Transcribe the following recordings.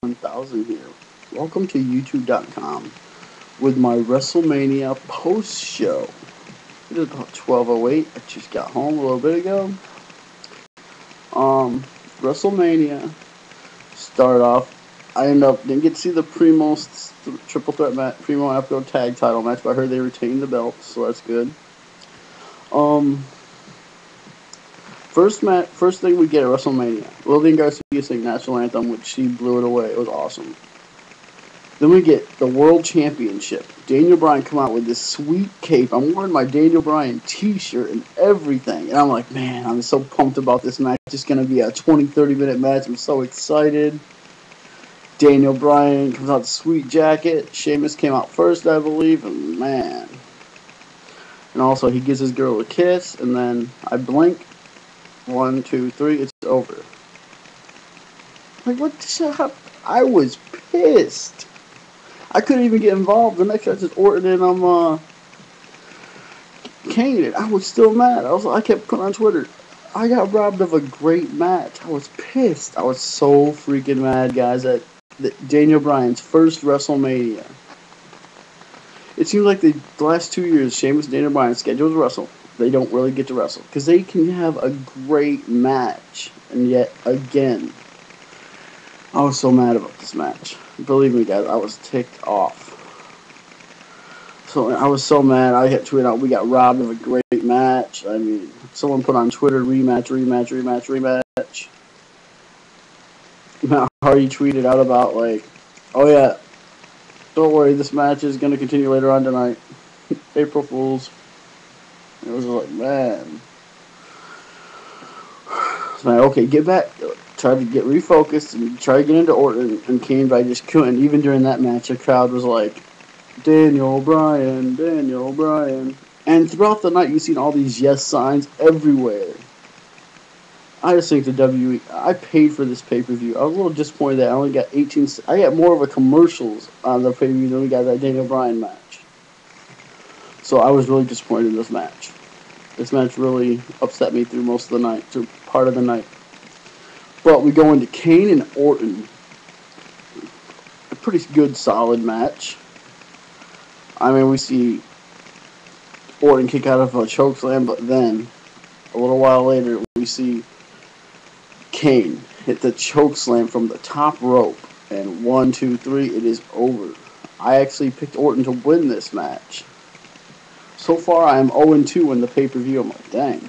1000 here. Welcome to YouTube.com with my Wrestlemania post show. It is about 12:08. I just got home a little bit ago. WrestleMania started off. Didn't get to see the Primo's triple threat match, Primo Afro tag title match, but I heard they retained the belts, so that's good. First thing we get at WrestleMania, Lillian Garcia sang National Anthem, which she blew it away. It was awesome. Then we get the World Championship. Daniel Bryan come out with this sweet cape. I'm wearing my Daniel Bryan t-shirt and everything. And I'm like, man, I'm so pumped about this match. It's going to be a 20-30 minute match. I'm so excited. Daniel Bryan comes out with a sweet jacket. Sheamus came out first, I believe. And man. And also, he gives his girl a kiss. And then I blink. 1, 2, 3. It's over. Like, what the hell? I was pissed. I couldn't even get involved. The next match is Orton and Kane. I was still mad. I kept putting on Twitter, I got robbed of a great match. I was pissed. I was so freaking mad, guys, at Daniel Bryan's first WrestleMania. It seems like the last 2 years, Sheamus and Daniel Bryan scheduled to wrestle. They don't really get to wrestle because they can have a great match, and yet again, I was so mad about this match. Believe me, guys, I was ticked off. So I was so mad. I had tweeted out, we got robbed of a great match. I mean, someone put on Twitter, rematch. Matt Hardy tweeted out about, like, oh yeah, don't worry, this match is going to continue later on tonight. April Fools. It was like, man. So, okay, get back. Tried to get refocused and try to get into Orton and Kane, but I just couldn't. Even during that match, the crowd was like, Daniel Bryan, Daniel Bryan. And throughout the night, you've seen all these yes signs everywhere. I just think the WWE, I paid for this pay-per-view. I was a little disappointed that I only got 18. I got more of a commercials on the pay-per-view than we got that Daniel Bryan match. So I was really disappointed in this match. This match really upset me through most of the night, through part of the night. But we go into Kane and Orton. A pretty good, solid match. I mean, we see Orton kick out of a chokeslam, but then, a little while later, we see Kane hit the chokeslam from the top rope. And 1, 2, 3, it is over. I actually picked Orton to win this match. So far, I am 0-2 in the pay-per-view. I'm like, dang.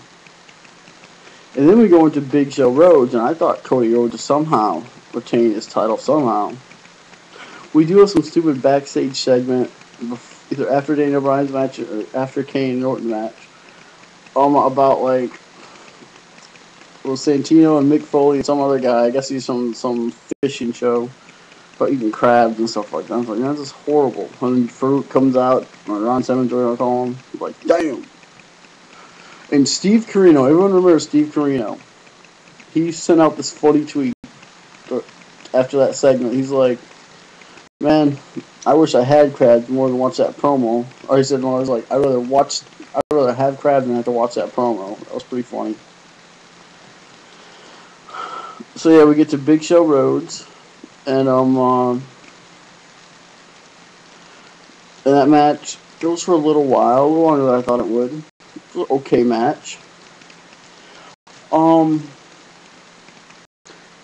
And then we go into Big Show Rhodes, and I thought Cody Rhodes would somehow retain his title somehow. We do have some stupid backstage segment, either after Daniel Bryan's match or after Kane and Orton match, about like Santino and Mick Foley and some other guy. I guess he's some fishing show about eating crabs and stuff like that. I was like, man, this is horrible. When Farouk comes out, or Ron Simmons, or I call him, like, damn. And Steve Corino, everyone remembers Steve Corino. He sent out this funny tweet after that segment. He's like, man, I wish I had crabs more than watch that promo. Or he said, no, I was like, I'd rather have crabs than have to watch that promo. That was pretty funny. So yeah, we get to Big Show Rhodes. And that match goes for a little while, a little longer than I thought it would. It was an okay match.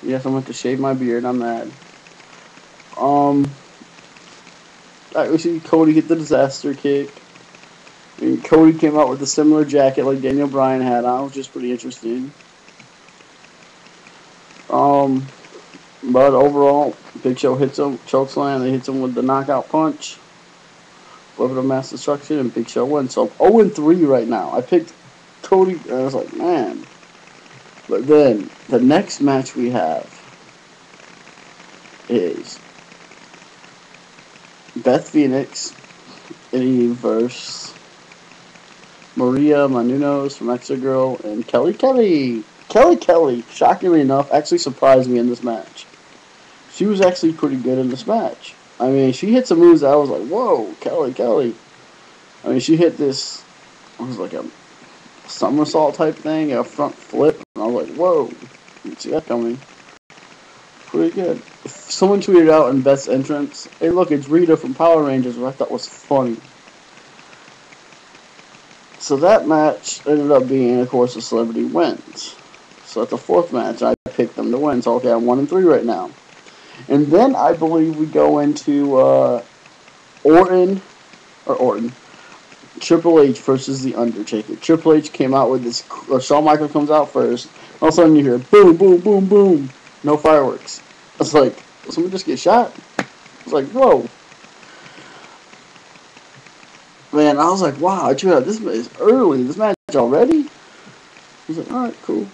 Yes, I'm going to shave my beard. I'm mad. We see Cody get the disaster kick. I mean, Cody came out with a similar jacket like Daniel Bryan had on, which is pretty interesting. But overall, Big Show hits him, chokeslam, they hits him with the knockout punch. Weapon of mass destruction, and Big Show wins. So 0-3 right now. I picked Cody, and I was like, man. But then, the next match we have is Beth Phoenix versus Maria Menounos from Extra Girl and Kelly Kelly. Kelly Kelly, shockingly enough, actually surprised me in this match. She was actually pretty good in this match. I mean, she hit some moves that I was like, whoa, Kelly. I mean, she hit this, it was like a somersault type thing, a front flip, and I was like, whoa, didn't see that coming. pretty good. Someone tweeted out in Best Entrance, "Hey, look, it's Rita from Power Rangers," which I thought was funny. So that match ended up being, of course, a celebrity wins. So at the fourth match, I picked them to win. So, okay, I'm 1-3 right now. And then I believe we go into Orton, Triple H versus The Undertaker. Triple H came out with this, Shawn Michaels comes out first. All of a sudden you hear boom, boom, boom, boom. No fireworks. I was like, did someone just get shot? I was like, whoa. Man, I was like, wow, I checked out this is early. This match already? I was like, alright, cool.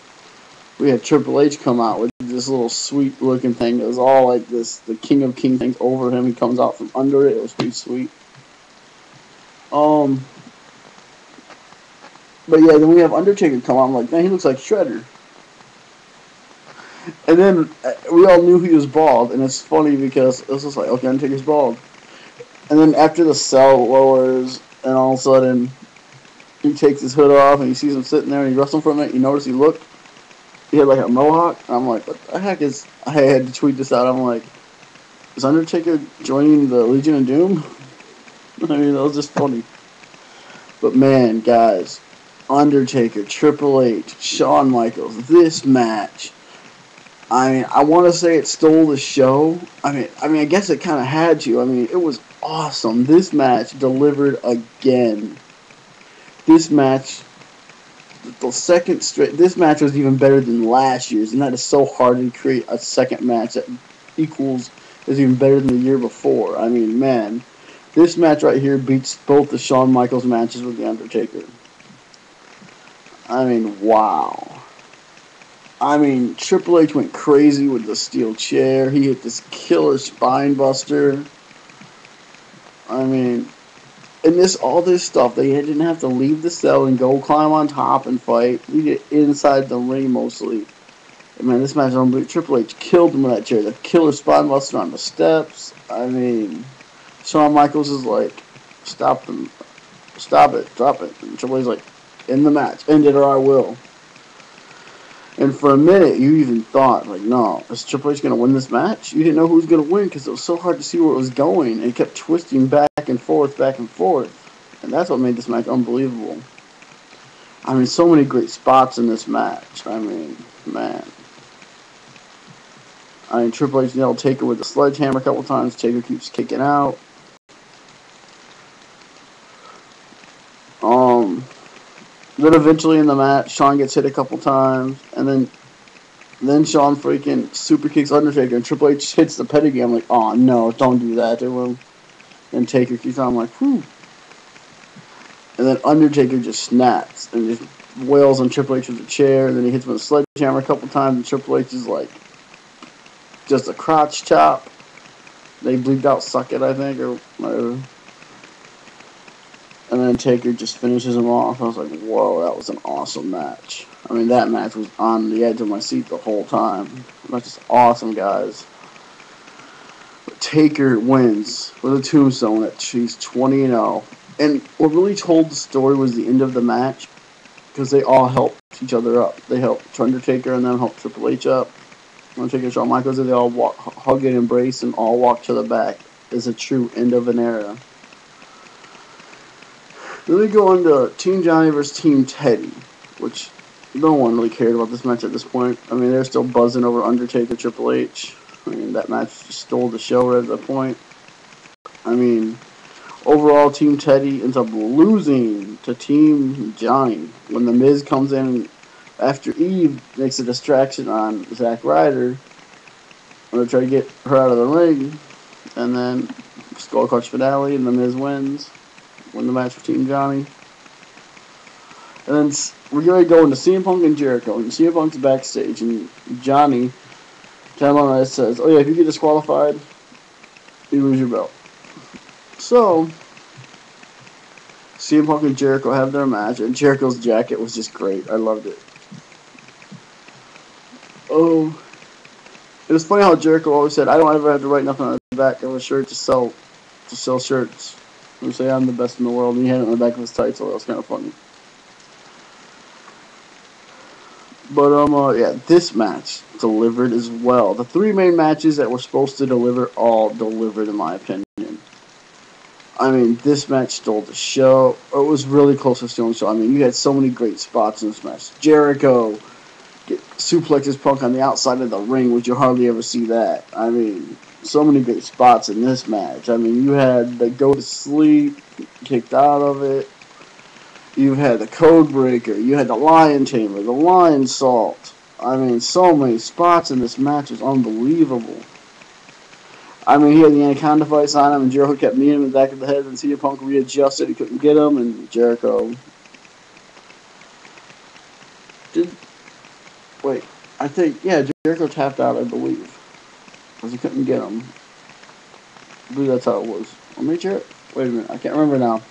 We had Triple H come out with this little sweet looking thing. It was all like this, the King of Kings things over him. He comes out from under it. It was pretty sweet. But yeah, then we have Undertaker come out. I'm like, man, he looks like Shredder. And then we all knew he was bald, and it's funny because it was just like, okay, Undertaker's bald. And then after the cell lowers, and all of a sudden, he takes his hood off, and he sees him sitting there, and he wrestling for a minute. You notice he had like a mohawk. And I'm like, what the heck is? I had to tweet this out. I'm like, is Undertaker joining the Legion of Doom? I mean, that was just funny. But man, guys, Undertaker, Triple H, Shawn Michaels, this match. I mean, I want to say it stole the show. I mean, I guess it kind of had to. I mean, it was awesome. This match delivered again. This match, the second straight. This match was even better than last year's, and that is so hard to create a second match that is even better than the year before. I mean, man, this match right here beats both the Shawn Michaels matches with the Undertaker. I mean, wow. I mean, Triple H went crazy with the steel chair. He hit this killer spine buster. I mean, and all this stuff, they didn't have to leave the cell and go climb on top and fight. He did it inside the ring mostly. And man, this match, Triple H killed him with that chair. The killer spine buster on the steps. I mean, Shawn Michaels is like, stop it, drop it. And Triple H is like, in the match, end it or I will. And for a minute, you even thought, like, no, is Triple H going to win this match? You didn't know who was going to win because it was so hard to see where it was going. And it kept twisting back and forth, back and forth. And that's what made this match unbelievable. I mean, so many great spots in this match. I mean, man. I mean, Triple H nailed Taker with the sledgehammer a couple times. Taker keeps kicking out. Then eventually in the match, Shawn gets hit a couple times, and then Shawn freaking super kicks Undertaker, and Triple H hits the pedigree. I'm like, oh no, don't do that to him. And Taker keeps on. I'm like, whew. And then Undertaker just snaps and just wails on Triple H with the chair, and then he hits him with a sledgehammer a couple times, and Triple H is like, just a crotch chop. They bleeped out "suck it," I think, or whatever. And then Taker just finishes him off. I was like, whoa, that was an awesome match. I mean, that match was on the edge of my seat the whole time. That's just awesome, guys. But Taker wins with a tombstone at she's 20-0. And what really told the story was the end of the match, because they all helped each other up. They helped Undertaker and then helped Triple H up. Undertaker and Shawn Michaels, they all hug and embrace and all walk to the back. It's a true end of an era. Then we go into Team Johnny versus Team Teddy, which no one really cared about this match at this point. I mean, they're still buzzing over Undertaker, Triple H. I mean, that match just stole the show right at that point. I mean, overall, Team Teddy ends up losing to Team Johnny when The Miz comes in after Eve makes a distraction on Zack Ryder. I'm going to try to get her out of the ring, and then Skull Crush finale, and The Miz wins. Win the match for Team Johnny. And then we're going to go into CM Punk and Jericho. And CM Punk's backstage. And Johnny, timeline says, oh yeah, if you get disqualified, you lose your belt. So, CM Punk and Jericho have their match. And Jericho's jacket was just great. I loved it. Oh, it was funny how Jericho always said, I don't ever have to write nothing on the back of a shirt to sell shirts. He say I'm the best in the world, and he had it on the back of his tights, so that was kind of funny. But yeah, this match delivered as well. The three main matches that were supposed to deliver all delivered, in my opinion. I mean, this match stole the show. It was really close to stealing the show. I mean, you had so many great spots in this match. Jericho suplexes Punk on the outside of the ring, which you hardly ever see that. I mean, so many great spots in this match. I mean, you had the go to sleep, kicked out of it. You had the code breaker. You had the lion tamer, the lion salt. I mean, so many spots in this match is unbelievable. I mean, he had the Anaconda vice on him, and Jericho kept kneeing him in the back of the head, and CM Punk readjusted. He couldn't get him, and Jericho did. Wait, I think, yeah, Jericho tapped out, I believe, because he couldn't get him. I believe that's how it was. Let me check. Wait a minute, I can't remember now.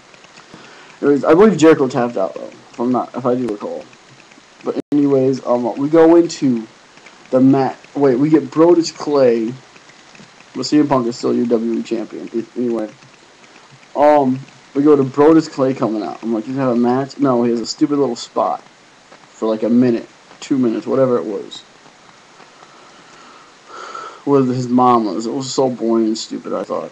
I believe Jericho tapped out, though, if I do recall. But anyways, we go into the match. Wait, we get Brodus Clay. Well, CM Punk is still your WWE champion. Anyway, we go to Brodus Clay coming out. I'm like, he's gonna have a match? No, he has a stupid little spot for like a minute, 2 minutes, whatever it was, with his mamas. It was so boring and stupid, I thought.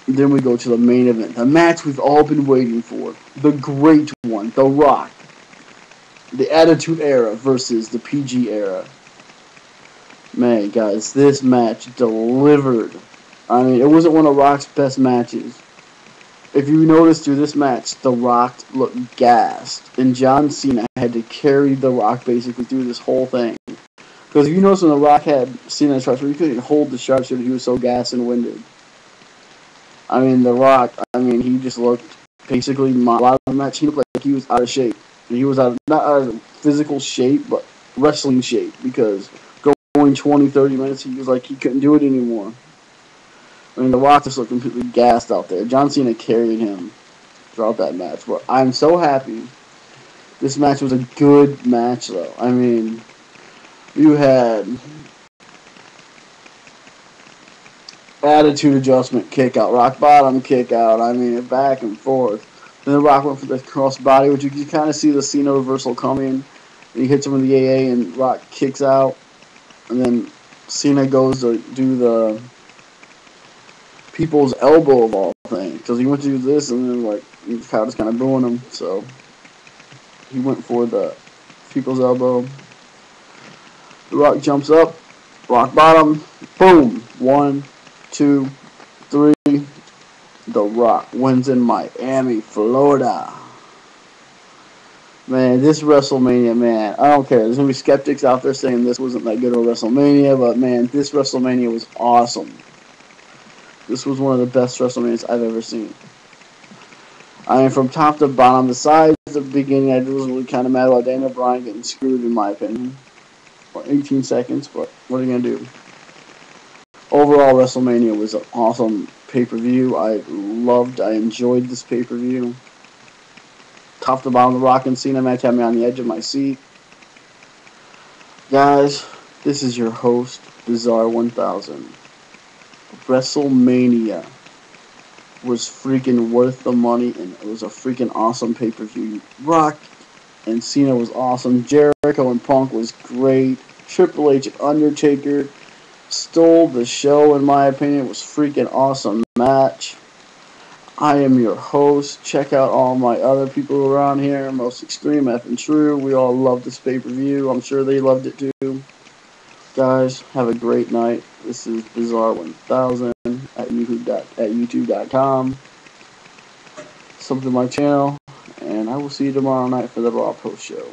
Then we go to the main event, the match we've all been waiting for, the great one, The Rock, the Attitude Era versus the PG Era. Man, guys, this match delivered. I mean, it wasn't one of Rock's best matches. If you notice through this match, The Rock looked gassed, and John Cena had to carry The Rock basically through this whole thing. Because if you notice when The Rock had Cena in the sharpshooter, he couldn't hold the sharpshooter. He was so gassed and winded. I mean, The Rock, he just looked basically, a lot of the match, he looked like he was out of shape. And he was not out of physical shape, but wrestling shape, because going 20, 30 minutes, he was like he couldn't do it anymore. I mean, The Rock just looked completely gassed out there. John Cena carried him throughout that match. But I'm so happy. This match was a good match, though. I mean, you had attitude adjustment, kick out, rock bottom, kick out. I mean, back and forth. Then The Rock went for the crossbody, which you can kind of see the Cena reversal coming. And he hits him with the AA, and Rock kicks out. And then Cena goes to do the people's elbow of all things, because he went to do this, and then like the crowd was kind of booing him, so he went for the people's elbow. The Rock jumps up, rock bottom, boom, 1, 2, 3. The Rock wins in Miami, Florida. Man, this WrestleMania, man, I don't care. There's gonna be skeptics out there saying this wasn't that good of a WrestleMania, but man, this WrestleMania was awesome. This was one of the best WrestleManias I've ever seen. I mean, from top to bottom, besides the beginning, I was really kind of mad about Daniel Bryan getting screwed, in my opinion. For 18 seconds, but what are you going to do? Overall, WrestleMania was an awesome pay-per-view. I enjoyed this pay-per-view. Top to bottom, the Rock and Cena match had me on the edge of my seat. Guys, this is your host, Bizarre 1000. WrestleMania was freaking worth the money, and it was a freaking awesome pay-per-view. Rock and Cena was awesome. Jericho and Punk was great. Triple H and Undertaker stole the show, in my opinion. It was freaking awesome match. I am your host. Check out all my other people around here. Most Extreme, F and True. We all love this pay-per-view. I'm sure they loved it too. Guys, have a great night. This is Bizarre 1000 at YouTube.com. Sub to my channel, and I will see you tomorrow night for the Raw post show.